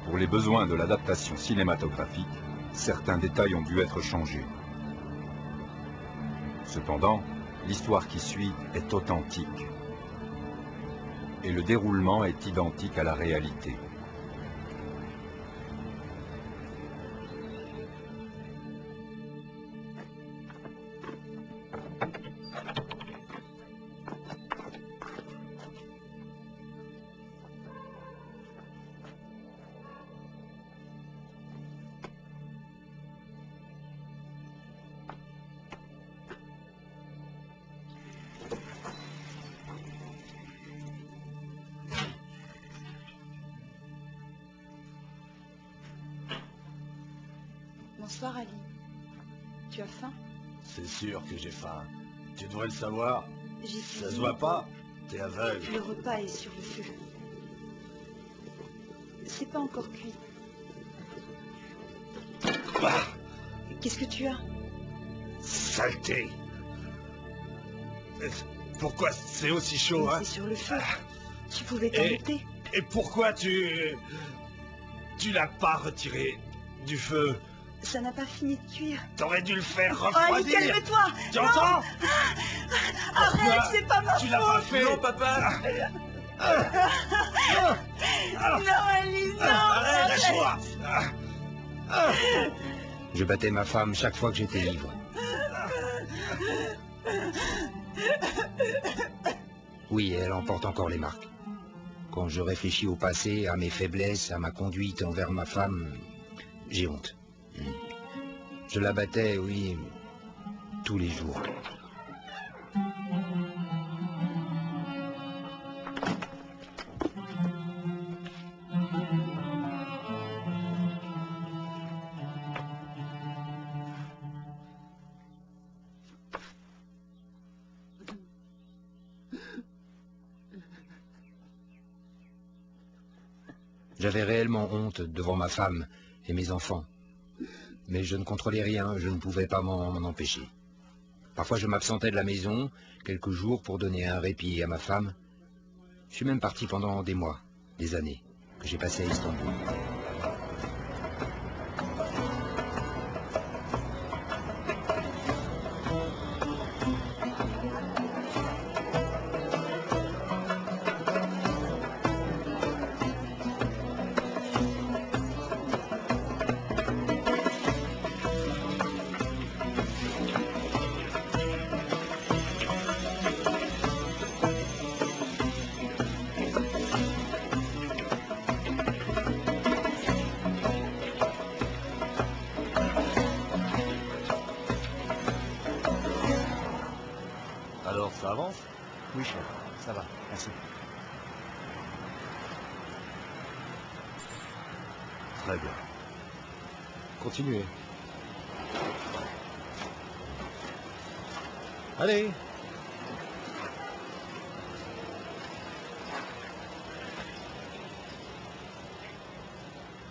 Pour les besoins de l'adaptation cinématographique, certains détails ont dû être changés. Cependant, l'histoire qui suit est authentique. Et le déroulement est identique à la réalité. Bonsoir Ali. Tu as faim? C'est sûr que j'ai faim. Tu devrais le savoir. Ça se voit pas? T'es aveugle. Le repas est sur le feu. C'est pas encore cuit. Ah, Qu'est-ce que tu as? saleté. Pourquoi c'est aussi chaud, hein? C'est sur le feu. Tu pouvais t'arrêter. Et pourquoi tu l'as pas retiré du feu? Ça n'a pas fini de cuire. T'aurais dû le faire Oh, Ali, refroidir. calme-toi! Tu entends? Arrête, c'est pas ma faute! Tu l'as pas fait? Non, papa! Non, Ali, non! Arrête, lâche-moi! Je battais ma femme chaque fois que j'étais ivre. Oui, elle en porte encore les marques. Quand je réfléchis au passé, à mes faiblesses, à ma conduite envers ma femme, j'ai honte. Je la battais, oui, tous les jours. J'avais réellement honte devant ma femme et mes enfants. Mais je ne contrôlais rien, je ne pouvais pas m'en empêcher. Parfois je m'absentais de la maison, quelques jours pour donner un répit à ma femme. Je suis même parti pendant des mois, des années, que j'ai passé à Istanbul. Alors, ça avance? Oui, chef, ça va, merci. Très bien. Continuez. Allez.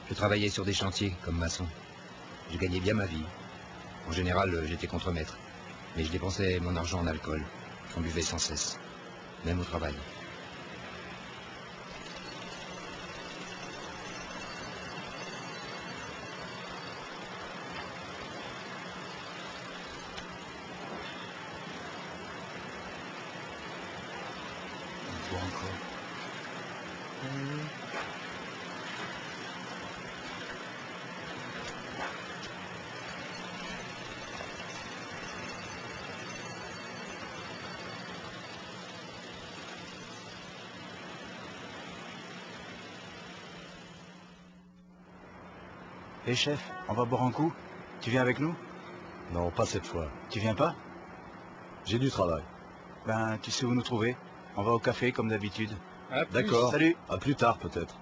Je travaillais sur des chantiers comme maçon. Je gagnais bien ma vie. En général, j'étais contremaître. Mais je dépensais mon argent en alcool. J'en buvais sans cesse, même au travail. On voit encore. Hé chef, on va boire un coup? Tu viens avec nous? Non, pas cette fois. Tu viens pas? J'ai du travail. Ben, tu sais où nous trouver. On va au café comme d'habitude. D'accord. Salut. À plus tard, peut-être.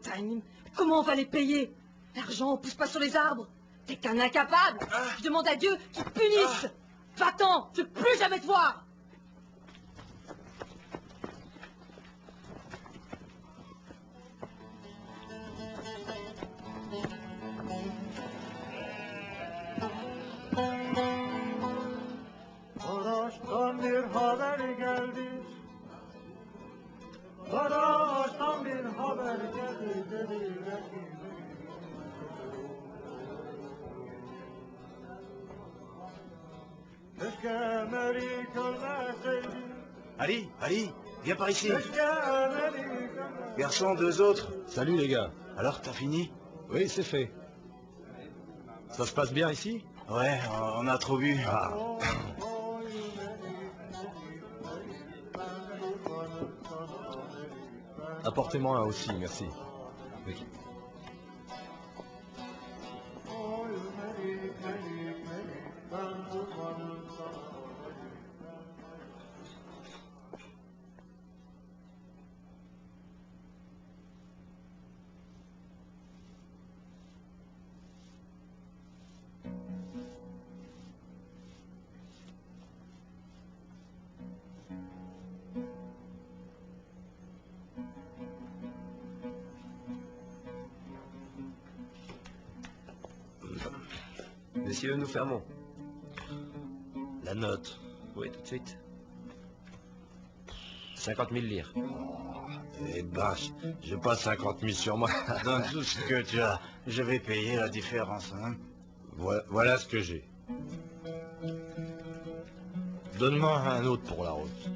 montagnes. Comment on va les payer? L'argent, on pousse pas sur les arbres. T'es qu'un incapable. Je demande à Dieu qu'il te punisse. Va-t'en, je veux plus jamais te voir. Karaş'tan bir haber geldi. Karaş'tan bir haber geldi dediler ki. Keşke Meri görmeseydim. Ali, viens par ici. Keşke Meri görmeseydim. Garçon, deux autres. Salut les gars. Alors, t'as fini? Oui, c'est fait. Ça se passe bien ici? Ouais, on a trop bu. Ah. Apportez-moi un aussi, merci. Oui. Messieurs, nous fermons. La note. Oui, tout de suite. 50 000 lire. Eh ben, j'ai pas 50 000 sur moi. Donne tout ce que tu as. Je vais payer la différence. Hein. Voilà ce que j'ai. Donne-moi un autre pour la route.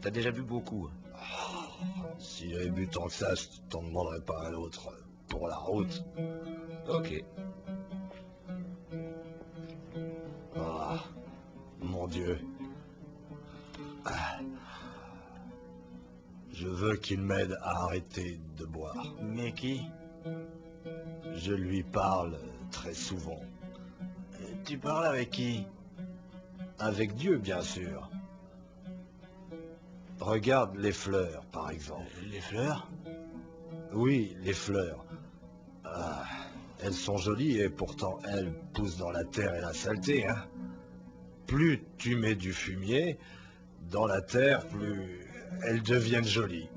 T'as déjà bu beaucoup. Si j'avais bu tant que ça, je t'en demanderais pas un autre pour la route. Ok. Ah, mon Dieu. Je veux qu'il m'aide à arrêter de boire. Mais qui? Je lui parle très souvent. Tu parles avec qui? Avec Dieu, bien sûr. Regarde les fleurs, par exemple. Les fleurs? Oui, les fleurs. Ah, elles sont jolies et pourtant elles poussent dans la terre et la saleté, hein. Plus tu mets du fumier dans la terre, plus elles deviennent jolies.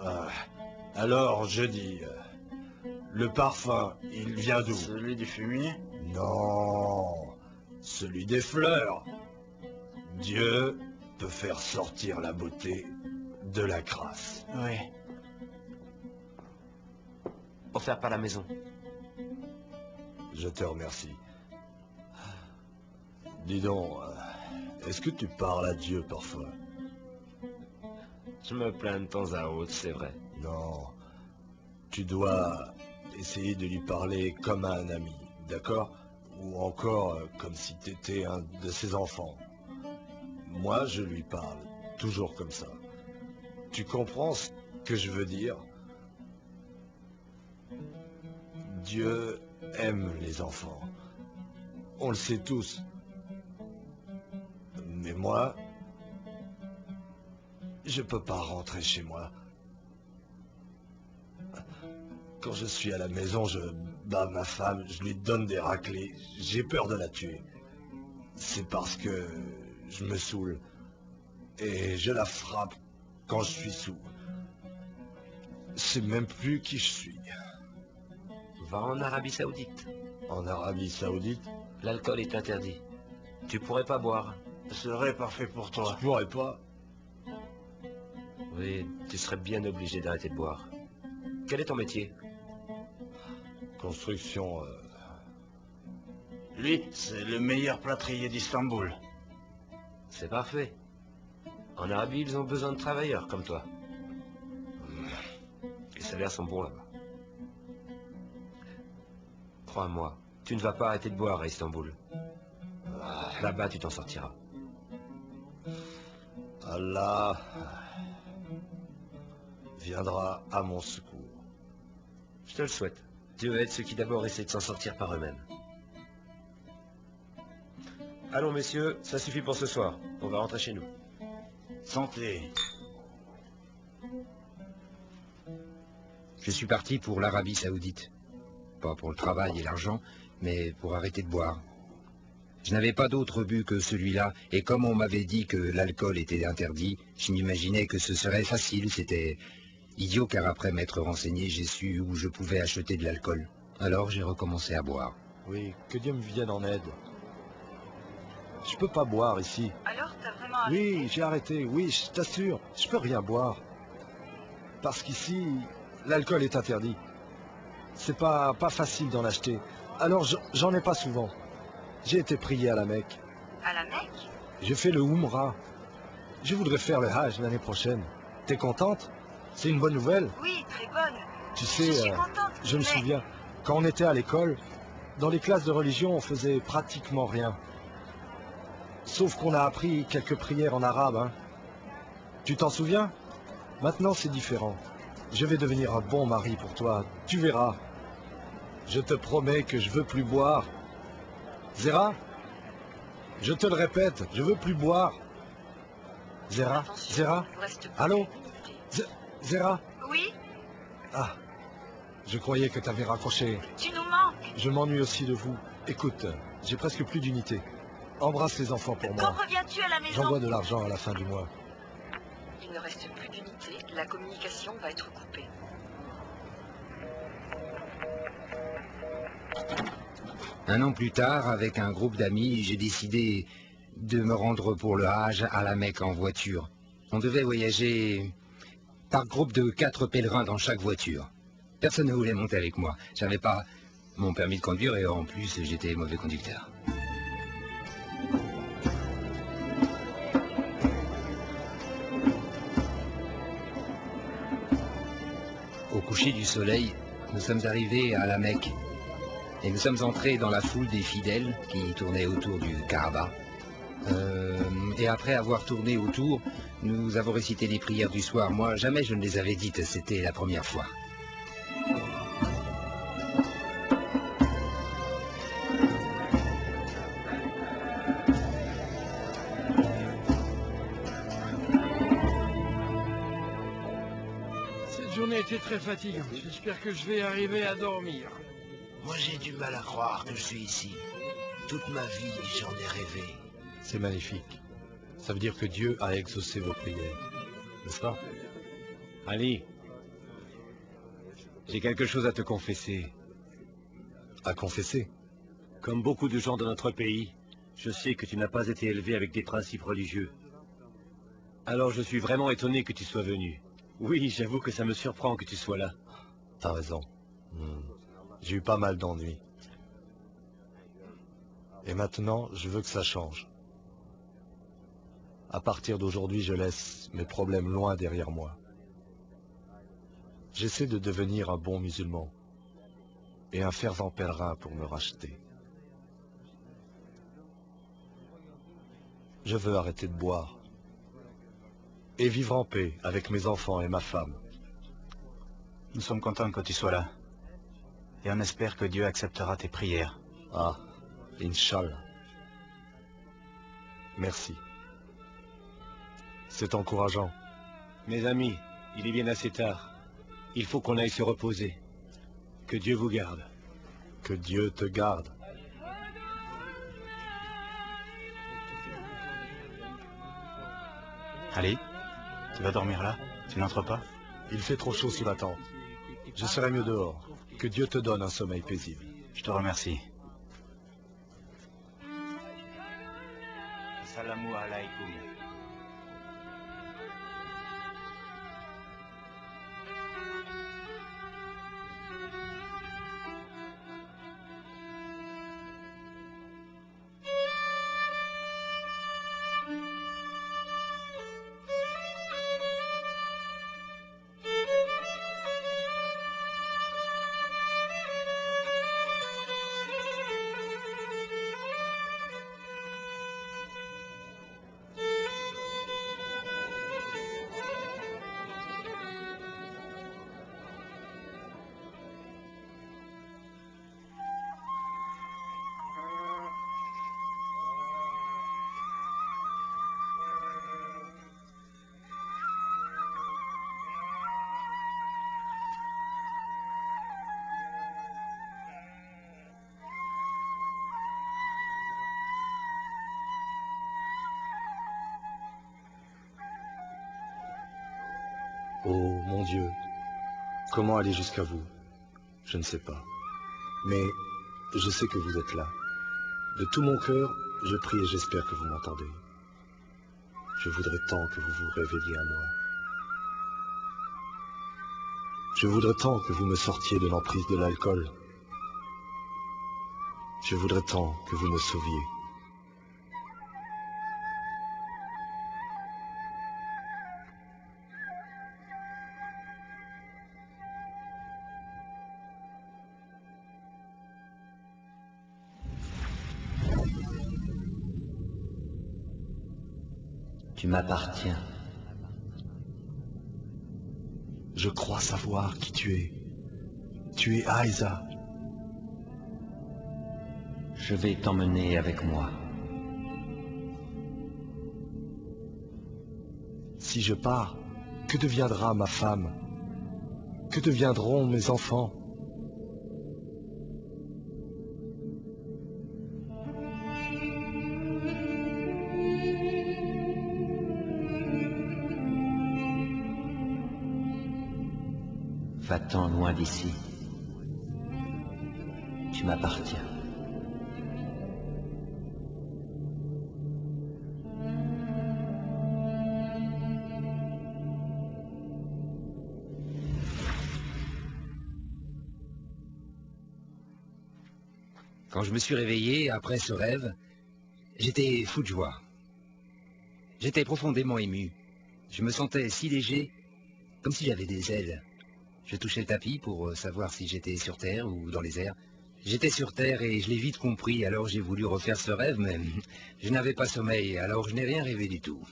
Ah, alors je dis, le parfum, il vient d'où? Celui du fumier? Non, celui des fleurs. Dieu peut faire sortir la beauté de la crasse. Oui. Offert par la maison. Je te remercie. Dis donc, est-ce que tu parles à Dieu parfois? Je me plains de temps à autre, c'est vrai. Non, tu dois essayer de lui parler comme à un ami, d'accord? Ou encore comme si tu étais un de ses enfants. Moi, je lui parle toujours comme ça. Tu comprends ce que je veux dire? Dieu aime les enfants. On le sait tous. Mais moi, je peux pas rentrer chez moi. Quand je suis à la maison, je bats ma femme, je lui donne des raclées. J'ai peur de la tuer. C'est parce que je me saoule. Et je la frappe quand je suis sous. Je sais même plus qui je suis. Va en Arabie Saoudite. En Arabie Saoudite, L'alcool est interdit. Tu pourrais pas boire. Ce serait parfait pour toi. je pourrais pas. Oui, tu serais bien obligé d'arrêter de boire. Quel est ton métier? Construction, Lui, c'est le meilleur plâtrier d'Istanbul. C'est parfait. En Arabie, ils ont besoin de travailleurs comme toi. Les salaires sont bons là-bas. Crois-moi, tu ne vas pas arrêter de boire à Istanbul. Là-bas, tu t'en sortiras. Allah viendra à mon secours. Je te le souhaite. Dieu aide ceux qui d'abord essaient de s'en sortir par eux-mêmes. Allons, messieurs, ça suffit pour ce soir. On va rentrer chez nous. Santé. Je suis parti pour l'Arabie Saoudite. Pas pour le travail et l'argent, mais pour arrêter de boire. Je n'avais pas d'autre but que celui-là, et comme on m'avait dit que l'alcool était interdit, je m'imaginais que ce serait facile. C'était idiot car après m'être renseigné, j'ai su où je pouvais acheter de l'alcool. Alors j'ai recommencé à boire. Oui, que Dieu me vienne en aide. Je peux pas boire ici. Alors, t'as vraiment arrêté? Oui, j'ai arrêté, oui, je t'assure, je peux rien boire. Parce qu'ici, l'alcool est interdit. C'est pas facile d'en acheter. Alors j'en ai pas souvent. J'ai été prié à la Mecque. À la Mecque? J'ai fait le Umrah. Je voudrais faire le Hajj l'année prochaine. T'es contente? C'est une bonne nouvelle. Oui, très bonne. Tu Je sais, suis contente. je me mais- souviens, quand on était à l'école, dans les classes de religion, on faisait pratiquement rien. Sauf qu'on a appris quelques prières en arabe, hein. Tu t'en souviens? Maintenant, c'est différent. Je vais devenir un bon mari pour toi, tu verras. Je te promets que je veux plus boire. Zéra? Je te le répète, je veux plus boire. Zéra? Attention, Zéra? il vous reste plus Allô? qu'une minute. Zéra? Oui, Ah, je croyais que t'avais raccroché. tu nous manques. Je m'ennuie aussi de vous. Écoute, j'ai presque plus d'unité. Embrasse les enfants pour Quand moi. reviens-tu à la maison? J'envoie de l'argent à la fin du mois. Il ne reste plus d'unité, la communication va être coupée. Un an plus tard, avec un groupe d'amis, j'ai décidé de me rendre pour le Hajj à la Mecque en voiture. On devait voyager par groupe de 4 pèlerins dans chaque voiture. Personne ne voulait monter avec moi. J'avais pas mon permis de conduire et en plus j'étais mauvais conducteur. Au coucher du soleil, nous sommes arrivés à la Mecque. Et nous sommes entrés dans la foule des fidèles qui tournaient autour du Kaaba. Et après avoir tourné autour, nous avons récité les prières du soir. Moi, jamais je ne les avais dites, c'était la première fois. Cette journée était très fatigante. J'espère que je vais arriver à dormir. Moi, j'ai du mal à croire que je suis ici. Toute ma vie, j'en ai rêvé. C'est magnifique. Ça veut dire que Dieu a exaucé vos prières. N'est-ce pas? Ali, j'ai quelque chose à te confesser. À confesser. Comme beaucoup de gens dans notre pays, je sais que tu n'as pas été élevé avec des principes religieux. Alors je suis vraiment étonné que tu sois venu. Oui, j'avoue que ça me surprend que tu sois là. T'as raison. J'ai eu pas mal d'ennuis. Et maintenant, je veux que ça change. À partir d'aujourd'hui, je laisse mes problèmes loin derrière moi. J'essaie de devenir un bon musulman et un fervent pèlerin pour me racheter. Je veux arrêter de boire et vivre en paix avec mes enfants et ma femme. Nous sommes contents que tu sois là. Et on espère que Dieu acceptera tes prières. Ah, Inch'Allah. Merci. C'est encourageant. Mes amis, il est bien assez tard. Il faut qu'on aille se reposer. Que Dieu vous garde. Que Dieu te garde. Allez, tu vas dormir là? Tu n'entres pas? Il fait trop chaud sous la tente. Je serai mieux dehors. Que Dieu te donne un sommeil paisible. Je te remercie. Assalamu alaikum. Oh mon Dieu, comment aller jusqu'à vous? Je ne sais pas. Mais je sais que vous êtes là. De tout mon cœur, je prie et j'espère que vous m'entendez. Je voudrais tant que vous vous réveilliez à moi. Je voudrais tant que vous me sortiez de l'emprise de l'alcool. Je voudrais tant que vous me sauviez. Tu m'appartiens. Je crois savoir qui tu es. Tu es Aïza. Je vais t'emmener avec moi. Si je pars, que deviendra ma femme? Que deviendront mes enfants? Va-t'en loin d'ici. Tu m'appartiens. Quand je me suis réveillé après ce rêve, j'étais fou de joie. J'étais profondément ému. Je me sentais si léger, comme si j'avais des ailes. Je touchais le tapis pour savoir si j'étais sur Terre ou dans les airs. J'étais sur Terre et je l'ai vite compris, alors j'ai voulu refaire ce rêve, mais je n'avais pas sommeil, alors je n'ai rien rêvé du tout.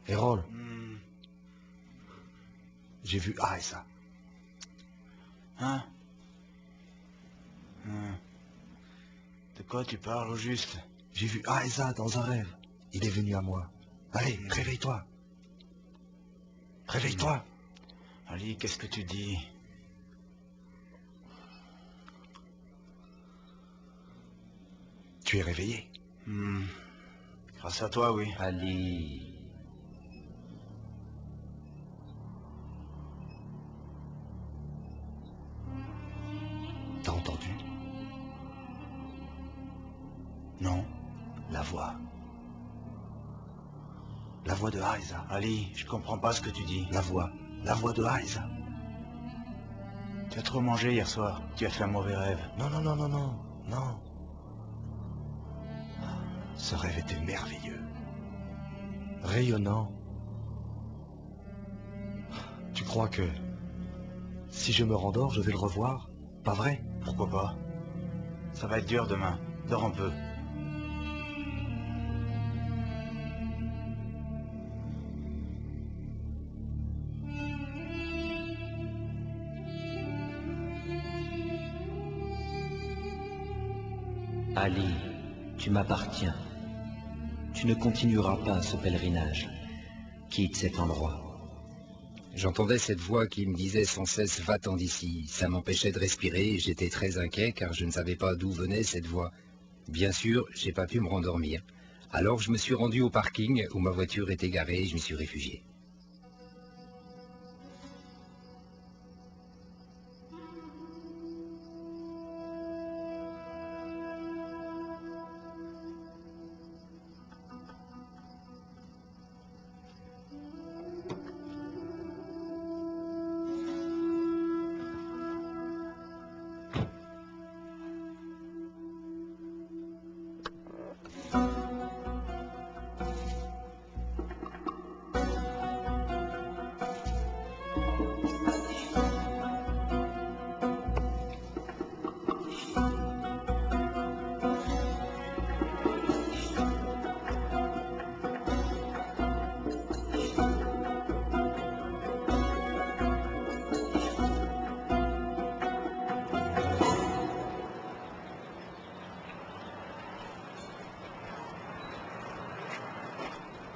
Errol. J'ai vu Aïza. Hein? De quoi tu parles au juste? J'ai vu Aïza dans un rêve. Il est venu à moi. Allez, réveille-toi. Réveille-toi. Ali, qu'est-ce que tu dis? Tu es réveillé. Grâce à toi, oui. Ali. T'as entendu? Non. La voix. La voix de Aïza. Ali, je comprends pas ce que tu dis. La voix de Aïza. Tu as trop mangé hier soir. Tu as fait un mauvais rêve. Non. Ce rêve était merveilleux. Rayonnant. Tu crois que si je me rendors, je vais le revoir? Pas vrai? Pourquoi pas? Ça va être dur demain. Dors un peu. Ali, tu m'appartiens. Tu ne continueras pas ce pèlerinage. Quitte cet endroit. J'entendais cette voix qui me disait sans cesse « va-t'en d'ici ». Ça m'empêchait de respirer et j'étais très inquiet car je ne savais pas d'où venait cette voix. Bien sûr, j'ai pas pu me rendormir. Alors je me suis rendu au parking où ma voiture était garée et je m'y suis réfugié.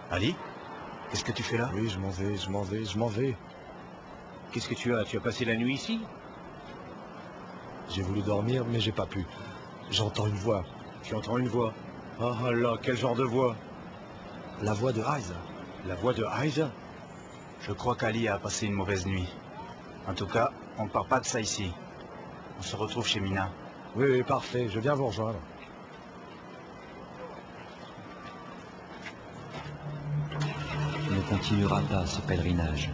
Ali? Qu'est-ce que tu fais là? Oui, je m'en vais. Qu'est-ce que tu as? Tu as passé la nuit ici? J'ai voulu dormir, mais j'ai pas pu. J'entends une voix. Tu entends une voix? Oh là, quel genre de voix? La voix de Aiza. La voix de Aiza? Je crois qu'Ali a passé une mauvaise nuit. En tout cas, on ne part pas de ça ici. On se retrouve chez Mina. Oui, oui, parfait. Je viens vous rejoindre. Tu ne continueras pas ce pèlerinage.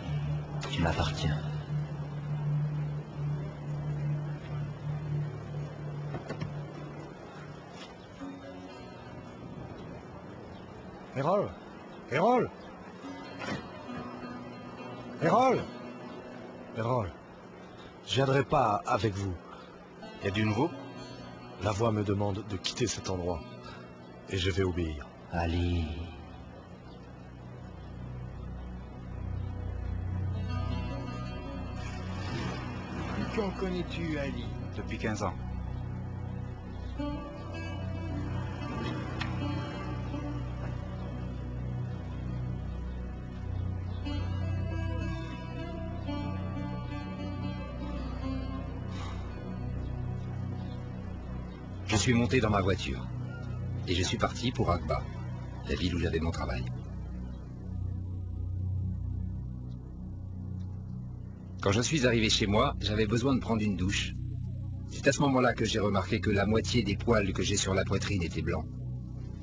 Tu m'appartiens. Errol! Errol! Errol! Errol, je viendrai pas avec vous. Y a du nouveau? La voix me demande de quitter cet endroit. Et je vais obéir. Ali. Quand connais-tu Ali? Depuis 15 ans. Je suis monté dans ma voiture et je suis parti pour Akba, la ville où j'avais mon travail. Quand je suis arrivé chez moi, j'avais besoin de prendre une douche. C'est à ce moment-là que j'ai remarqué que la moitié des poils que j'ai sur la poitrine étaient blancs.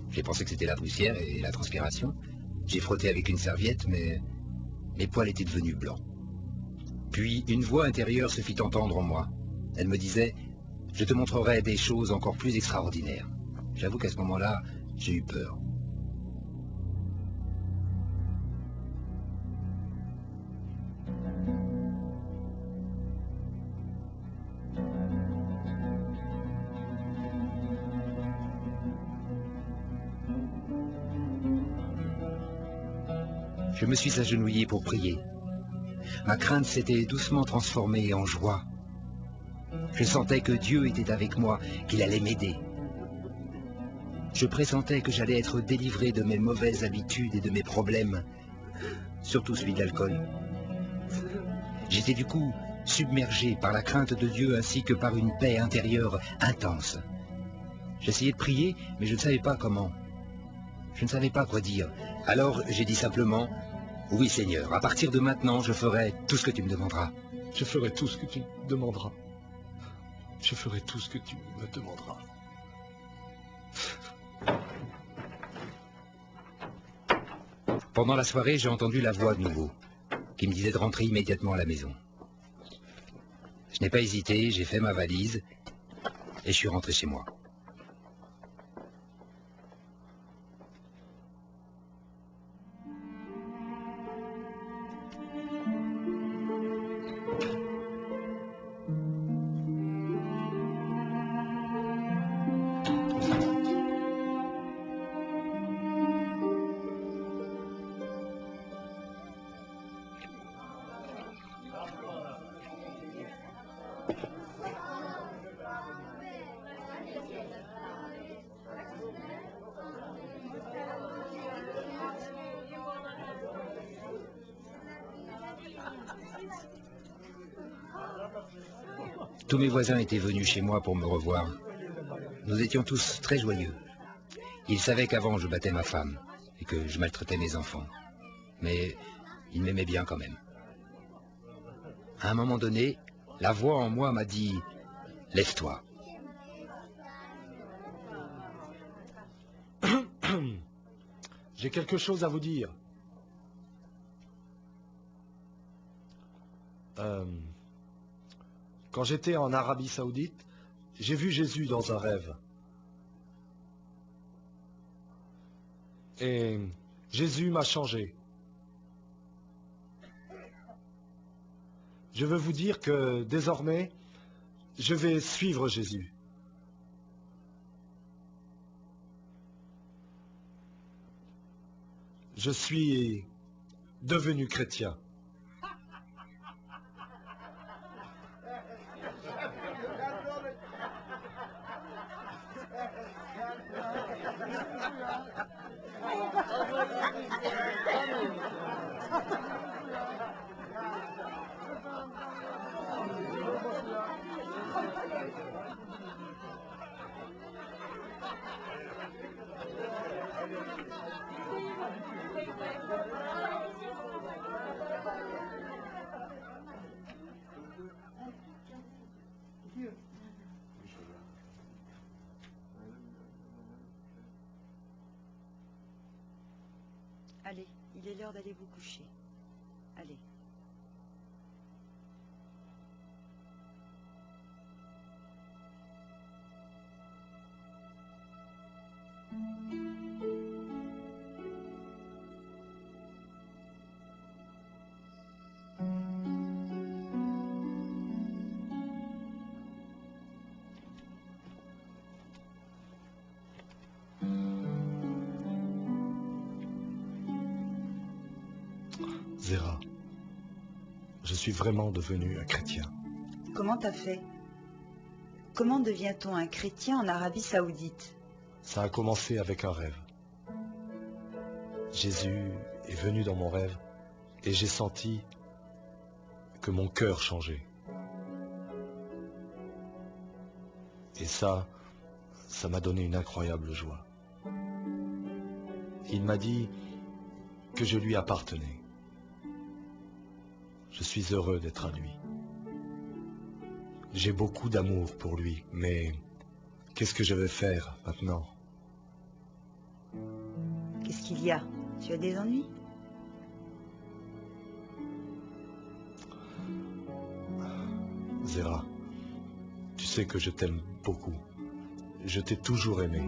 J'ai pensé que c'était la poussière et la transpiration. J'ai frotté avec une serviette, mais mes poils étaient devenus blancs. Puis une voix intérieure se fit entendre en moi. Elle me disait: je te montrerai des choses encore plus extraordinaires. J'avoue qu'à ce moment-là, j'ai eu peur. Je me suis agenouillé pour prier. Ma crainte s'était doucement transformée en joie. Je sentais que Dieu était avec moi, qu'il allait m'aider. Je pressentais que j'allais être délivré de mes mauvaises habitudes et de mes problèmes, surtout celui de l'alcool. J'étais du coup submergé par la crainte de Dieu ainsi que par une paix intérieure intense. J'essayais de prier, mais je ne savais pas comment. Je ne savais pas quoi dire. Alors j'ai dit simplement: oui Seigneur, à partir de maintenant, je ferai tout ce que tu me demanderas. Je ferai tout ce que tu me demanderas. Je ferai tout ce que tu me demanderas. Pendant la soirée, j'ai entendu la voix de nouveau, qui me disait de rentrer immédiatement à la maison. Je n'ai pas hésité, j'ai fait ma valise, et je suis rentré chez moi. Tous mes voisins étaient venus chez moi pour me revoir. Nous étions tous très joyeux. Ils savaient qu'avant je battais ma femme et que je maltraitais mes enfants. Mais ils m'aimaient bien quand même. À un moment donné, la voix en moi m'a dit: lève-toi. J'ai quelque chose à vous dire. Quand j'étais en Arabie Saoudite, j'ai vu Jésus dans un rêve. Et Jésus m'a changé. Je veux vous dire que désormais, je vais suivre Jésus. Je suis devenu chrétien. Allez, il est l'heure d'aller vous coucher. Allez. Zéra, je suis vraiment devenu un chrétien. Comment t'as fait? Comment devient-on un chrétien en Arabie Saoudite? Ça a commencé avec un rêve. Jésus est venu dans mon rêve et j'ai senti que mon cœur changeait. Et ça m'a donné une incroyable joie. Il m'a dit que je lui appartenais. Je suis heureux d'être à lui. J'ai beaucoup d'amour pour lui, mais qu'est-ce que je vais faire maintenant? Qu'est-ce qu'il y a? Tu as des ennuis? Zéra, tu sais que je t'aime beaucoup. Je t'ai toujours aimé.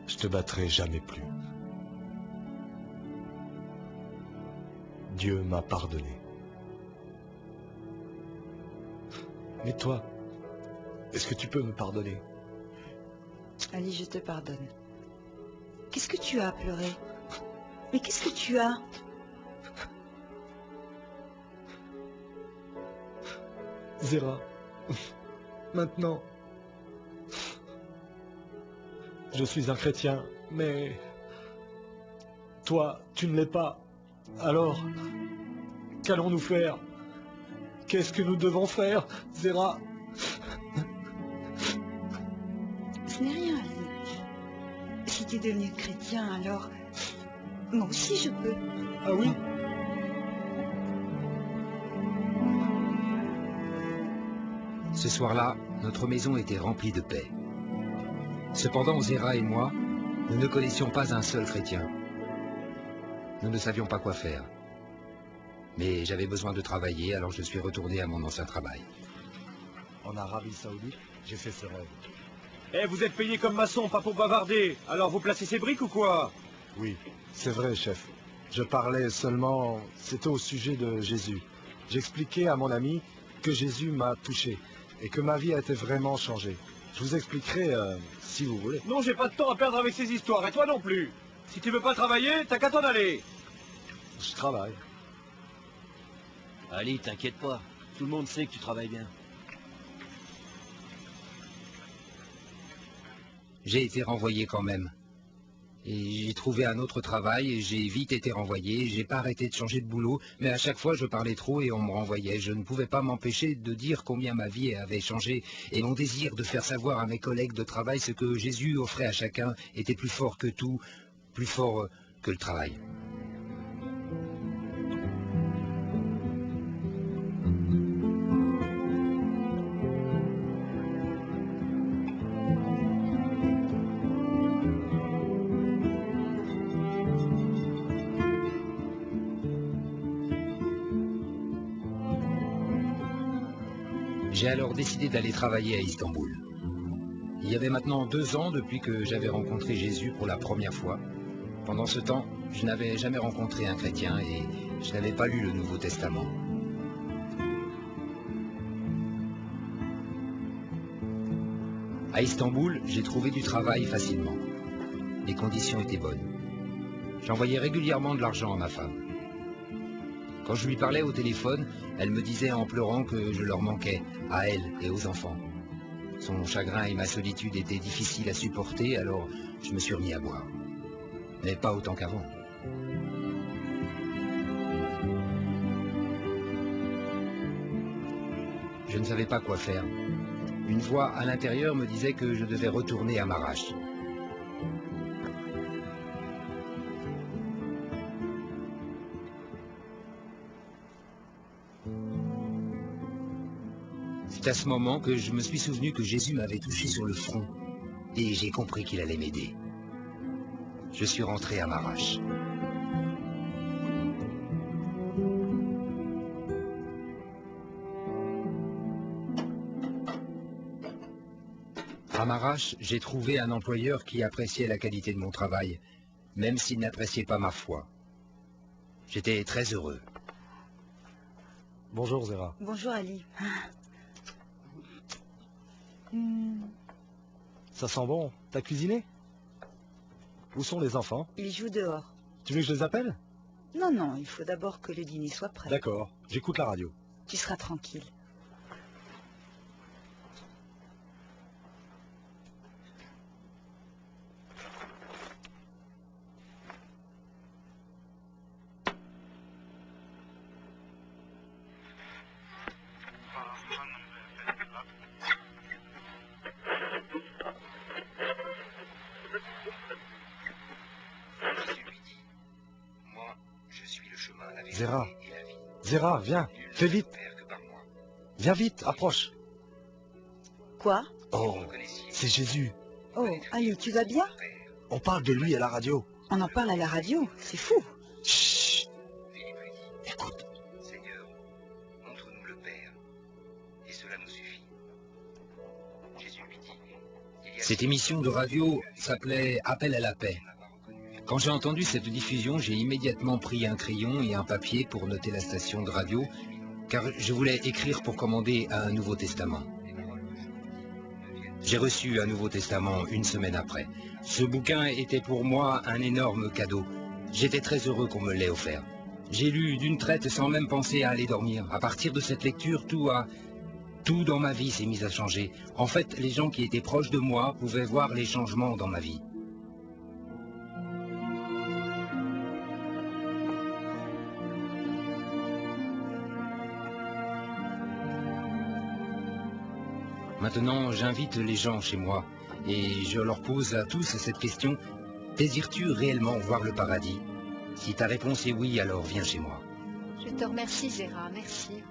Je te battrai jamais plus. Dieu m'a pardonné. Mais toi, est-ce que tu peux me pardonner? Ali, je te pardonne. Qu'est-ce que tu as pleuré? Mais qu'est-ce que tu as? Zéra, maintenant, je suis un chrétien, mais toi, tu ne l'es pas. Alors, qu'allons-nous faire? Qu'est-ce que nous devons faire, Zéra? Ce n'est rien, Ali. Si tu es devenu chrétien, alors moi aussi je peux. Ah oui? Ce soir-là, notre maison était remplie de paix. Cependant, Zéra et moi, nous ne connaissions pas un seul chrétien. Nous ne savions pas quoi faire. Mais j'avais besoin de travailler, alors je suis retourné à mon ancien travail. En Arabie Saoudite, j'ai fait ce rêve. Eh, vous êtes payé comme maçon, pas pour bavarder. Alors vous placez ces briques ou quoi? Oui, c'est vrai, chef. Je parlais seulement, c'était au sujet de Jésus. J'expliquais à mon ami que Jésus m'a touché et que ma vie a été vraiment changée. Je vous expliquerai si vous voulez. Non, j'ai pas de temps à perdre avec ces histoires, et toi non plus. Si tu veux pas travailler, t'as qu'à t'en aller. Je travaille. Ali, t'inquiète pas. Tout le monde sait que tu travailles bien. J'ai été renvoyé quand même. Et j'ai trouvé un autre travail et j'ai vite été renvoyé. J'ai pas arrêté de changer de boulot, mais à chaque fois je parlais trop et on me renvoyait. Je ne pouvais pas m'empêcher de dire combien ma vie avait changé et mon désir de faire savoir à mes collègues de travail ce que Jésus offrait à chacun était plus fort que tout, plus fort que le travail. J'ai alors décidé d'aller travailler à Istanbul. Il y avait maintenant 2 ans depuis que j'avais rencontré Jésus pour la première fois. Pendant ce temps, je n'avais jamais rencontré un chrétien et je n'avais pas lu le Nouveau Testament. À Istanbul, j'ai trouvé du travail facilement. Les conditions étaient bonnes. J'envoyais régulièrement de l'argent à ma femme. Quand je lui parlais au téléphone, elle me disait en pleurant que je leur manquais, à elle et aux enfants. Son chagrin et ma solitude étaient difficiles à supporter, alors je me suis remis à boire. Mais pas autant qu'avant. Je ne savais pas quoi faire. Une voix à l'intérieur me disait que je devais retourner à Marache. C'est à ce moment que je me suis souvenu que Jésus m'avait touché sur le front et j'ai compris qu'il allait m'aider. Je suis rentré à Marache. À Marache, j'ai trouvé un employeur qui appréciait la qualité de mon travail, même s'il n'appréciait pas ma foi. J'étais très heureux. Bonjour Zéra. Bonjour Ali. Ça sent bon. T'as cuisiné? Où sont les enfants? Ils jouent dehors. Tu veux que je les appelle? Non, non, il faut d'abord que le dîner soit prêt. D'accord, j'écoute la radio. Tu seras tranquille. Zéra, Zéra, viens, fais vite. Viens vite, approche. Quoi? Oh, c'est Jésus. Oh, Ali, tu vas bien? On parle de lui à la radio. On en parle à la radio, c'est fou. Chut. Écoute. Seigneur, montre-nous le Père, et cela nous suffit. Jésus lui dit, cette émission de radio s'appelait Appel à la paix. Quand j'ai entendu cette diffusion, j'ai immédiatement pris un crayon et un papier pour noter la station de radio, car je voulais écrire pour commander un Nouveau Testament. J'ai reçu un Nouveau Testament une semaine après. Ce bouquin était pour moi un énorme cadeau. J'étais très heureux qu'on me l'ait offert. J'ai lu d'une traite sans même penser à aller dormir. À partir de cette lecture, tout dans ma vie s'est mis à changer. En fait, les gens qui étaient proches de moi pouvaient voir les changements dans ma vie. Maintenant, j'invite les gens chez moi et je leur pose à tous cette question. Désires-tu réellement voir le paradis? Si ta réponse est oui, alors viens chez moi. Je te remercie, Zéra, merci.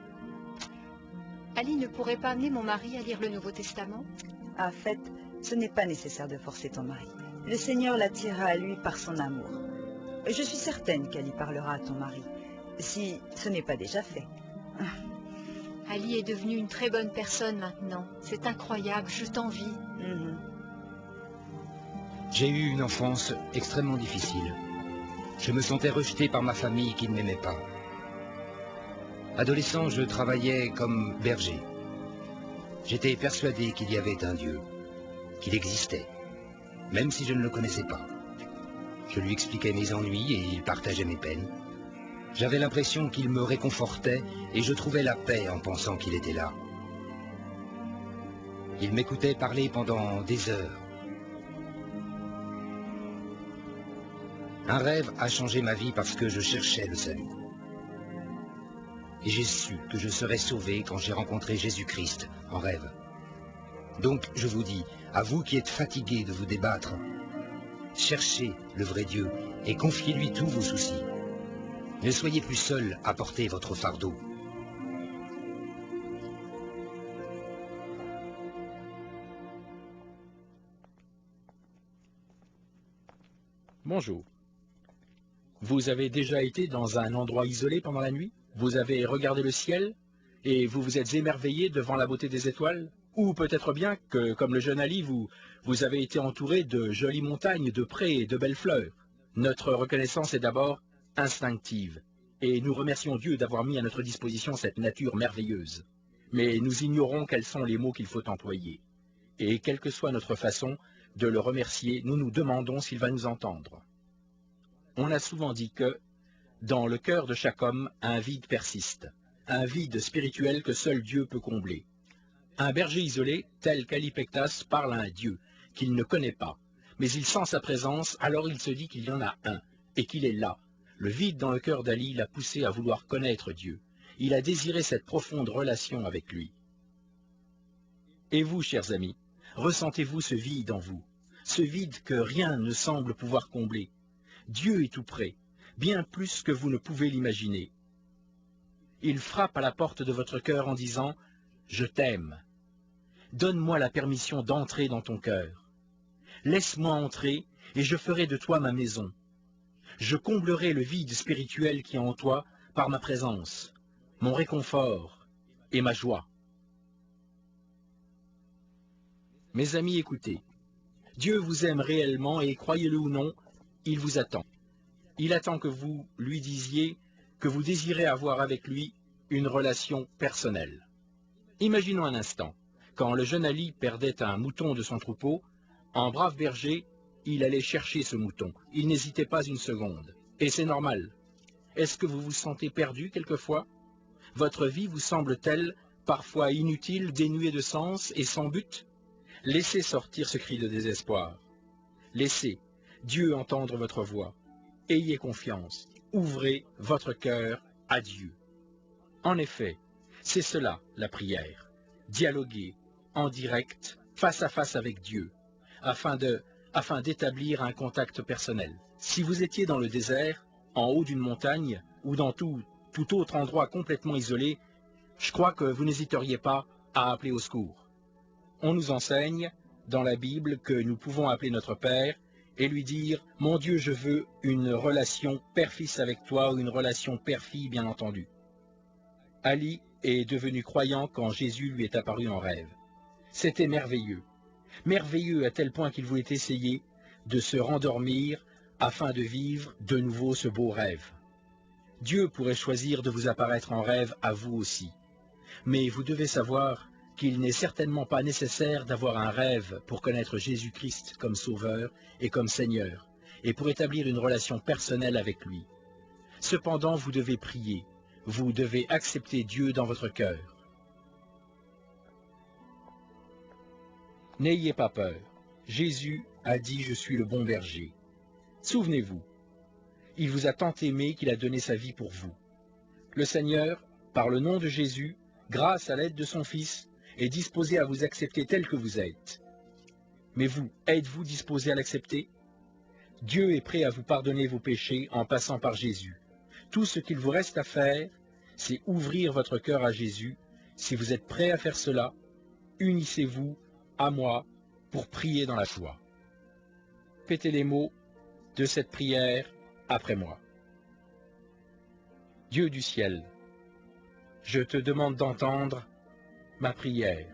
Ali ne pourrait pas amener mon mari à lire le Nouveau Testament? En fait, ce n'est pas nécessaire de forcer ton mari. Le Seigneur l'attirera à lui par son amour. Je suis certaine qu'Ali parlera à ton mari, si ce n'est pas déjà fait. Ali est devenu une très bonne personne maintenant. C'est incroyable, je t'envie. J'ai eu une enfance extrêmement difficile. Je me sentais rejeté par ma famille qui ne m'aimait pas. Adolescent, je travaillais comme berger. J'étais persuadé qu'il y avait un Dieu, qu'il existait, même si je ne le connaissais pas. Je lui expliquais mes ennuis et il partageait mes peines. J'avais l'impression qu'il me réconfortait et je trouvais la paix en pensant qu'il était là. Il m'écoutait parler pendant des heures. Un rêve a changé ma vie parce que je cherchais le salut. Et j'ai su que je serais sauvé quand j'ai rencontré Jésus-Christ en rêve. Donc je vous dis, à vous qui êtes fatigués de vous débattre, cherchez le vrai Dieu et confiez-lui tous vos soucis. Ne soyez plus seuls à porter votre fardeau. Bonjour. Vous avez déjà été dans un endroit isolé pendant la nuit? Vous avez regardé le ciel et vous vous êtes émerveillé devant la beauté des étoiles? Ou peut-être bien que, comme le jeune Ali, vous avez été entouré de jolies montagnes, de prés et de belles fleurs. Notre reconnaissance est d'abord instinctive. Et nous remercions Dieu d'avoir mis à notre disposition cette nature merveilleuse. Mais nous ignorons quels sont les mots qu'il faut employer. Et quelle que soit notre façon de le remercier, nous nous demandons s'il va nous entendre. On a souvent dit que, dans le cœur de chaque homme, un vide persiste, un vide spirituel que seul Dieu peut combler. Un berger isolé, tel qu'Ali Pektas, parle à un Dieu qu'il ne connaît pas, mais il sent sa présence, alors il se dit qu'il y en a un, et qu'il est là. Le vide dans le cœur d'Ali l'a poussé à vouloir connaître Dieu. Il a désiré cette profonde relation avec lui. Et vous, chers amis, ressentez-vous ce vide en vous, ce vide que rien ne semble pouvoir combler? Dieu est tout près, bien plus que vous ne pouvez l'imaginer. Il frappe à la porte de votre cœur en disant « Je t'aime ». Donne-moi la permission d'entrer dans ton cœur. Laisse-moi entrer et je ferai de toi ma maison. Je comblerai le vide spirituel qui est en toi par ma présence, mon réconfort et ma joie. Mes amis, écoutez. Dieu vous aime réellement et, croyez-le ou non, il vous attend. Il attend que vous lui disiez que vous désirez avoir avec lui une relation personnelle. Imaginons un instant, quand le jeune Ali perdait un mouton de son troupeau, en brave berger, il allait chercher ce mouton. Il n'hésitait pas une seconde. Et c'est normal. Est-ce que vous vous sentez perdu quelquefois? Votre vie vous semble-t-elle parfois inutile, dénuée de sens et sans but? Laissez sortir ce cri de désespoir. Laissez Dieu entendre votre voix. Ayez confiance. Ouvrez votre cœur à Dieu. En effet, c'est cela la prière. Dialoguer en direct, face à face avec Dieu, afin d'établir un contact personnel. Si vous étiez dans le désert, en haut d'une montagne, ou dans tout autre endroit complètement isolé, je crois que vous n'hésiteriez pas à appeler au secours. On nous enseigne, dans la Bible, que nous pouvons appeler notre Père et lui dire « Mon Dieu, je veux une relation père-fils avec toi » ou une relation père-fille, bien entendu. Ali est devenu croyant quand Jésus lui est apparu en rêve. C'était merveilleux. Merveilleux à tel point qu'il voulait essayer de se rendormir afin de vivre de nouveau ce beau rêve. Dieu pourrait choisir de vous apparaître en rêve à vous aussi. Mais vous devez savoir qu'il n'est certainement pas nécessaire d'avoir un rêve pour connaître Jésus-Christ comme Sauveur et comme Seigneur, et pour établir une relation personnelle avec lui. Cependant, vous devez prier, vous devez accepter Dieu dans votre cœur. N'ayez pas peur. Jésus a dit « Je suis le bon berger ». Souvenez-vous, il vous a tant aimé qu'il a donné sa vie pour vous. Le Seigneur, par le nom de Jésus, grâce à l'aide de son Fils, est disposé à vous accepter tel que vous êtes. Mais vous, êtes-vous disposé à l'accepter? Dieu est prêt à vous pardonner vos péchés en passant par Jésus. Tout ce qu'il vous reste à faire, c'est ouvrir votre cœur à Jésus. Si vous êtes prêt à faire cela, unissez-vous à moi pour prier dans la foi. Répétez les mots de cette prière après moi. Dieu du ciel, je te demande d'entendre ma prière.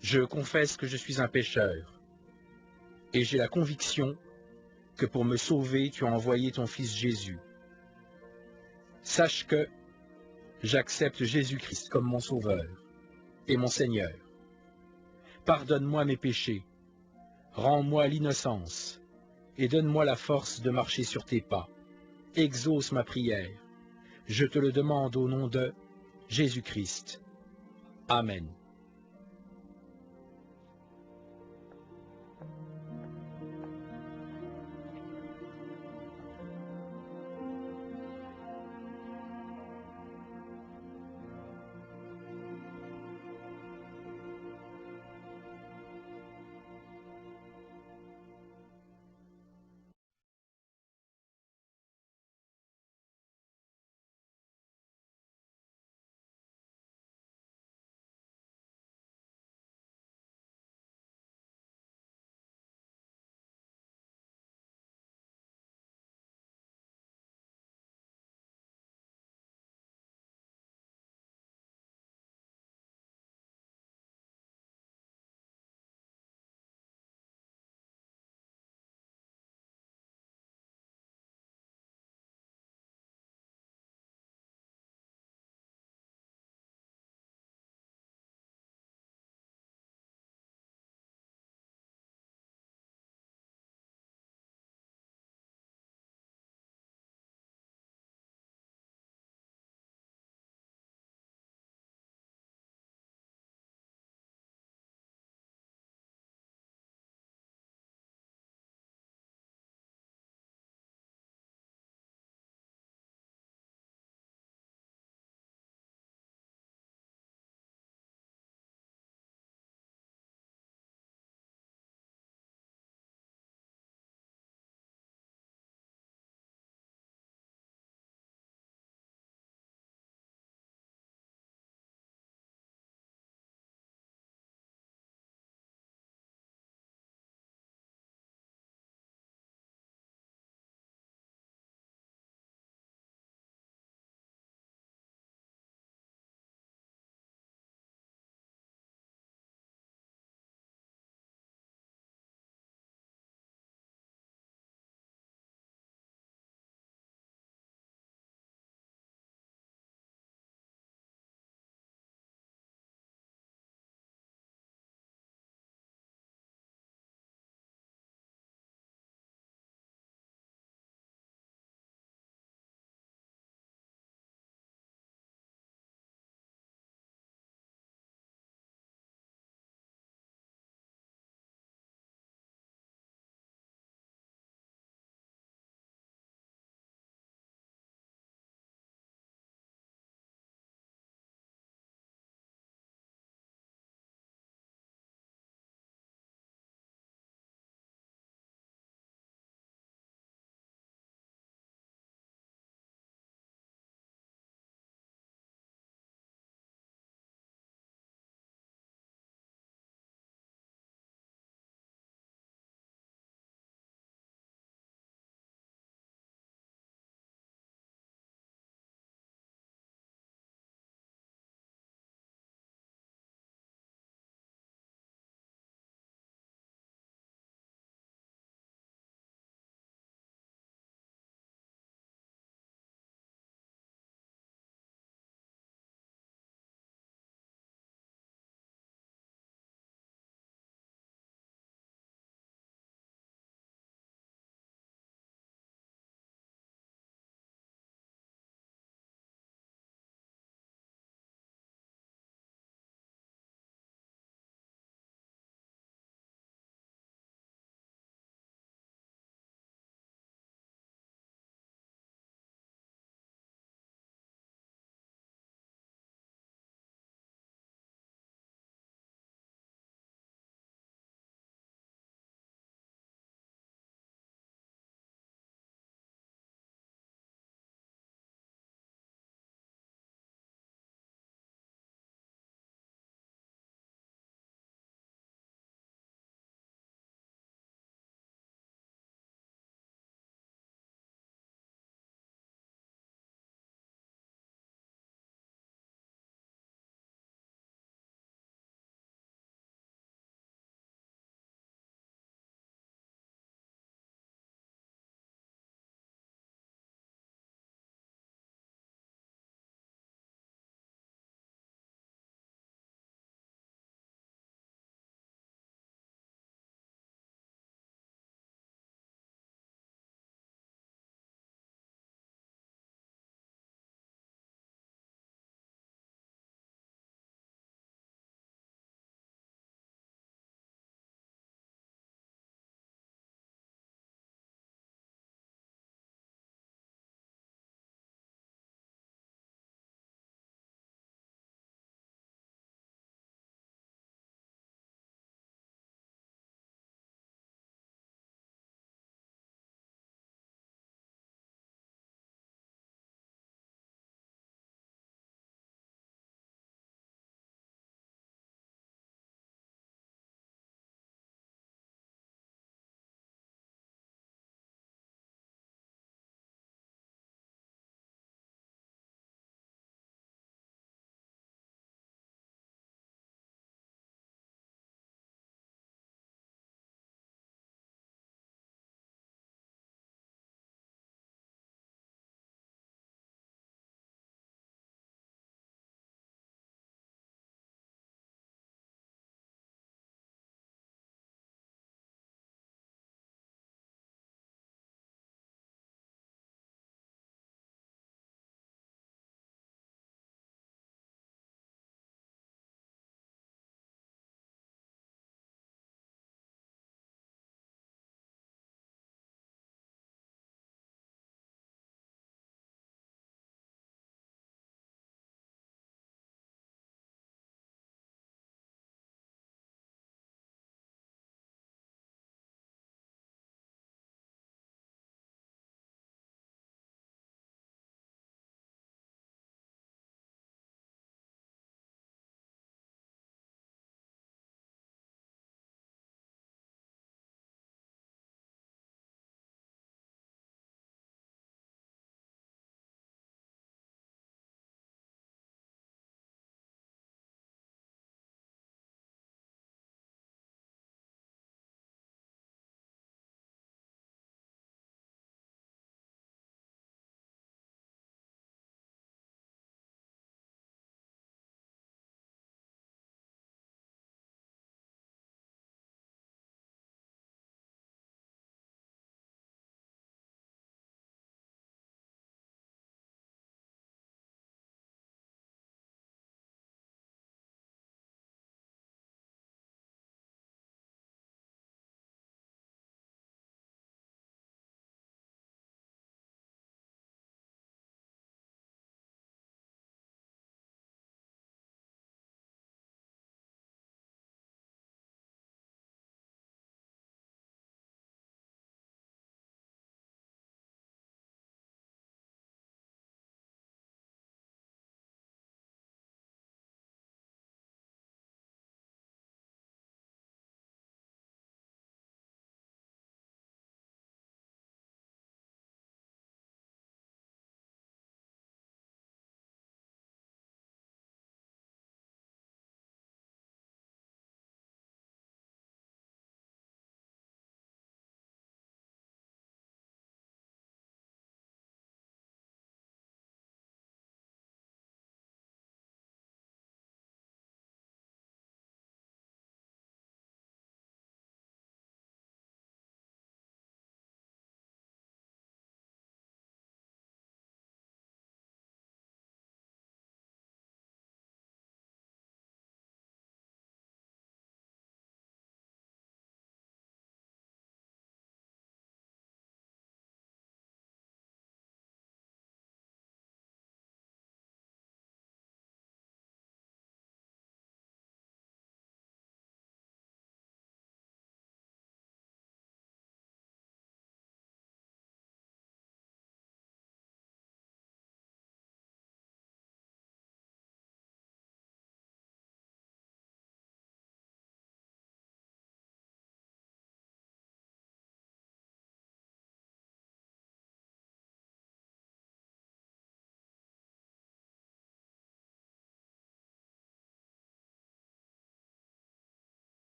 Je confesse que je suis un pécheur et j'ai la conviction que pour me sauver, tu as envoyé ton Fils Jésus. Sache que j'accepte Jésus-Christ comme mon Sauveur et mon Seigneur. Pardonne-moi mes péchés, rends-moi l'innocence et donne-moi la force de marcher sur tes pas. Exauce ma prière. Je te le demande au nom de Jésus-Christ. Amen.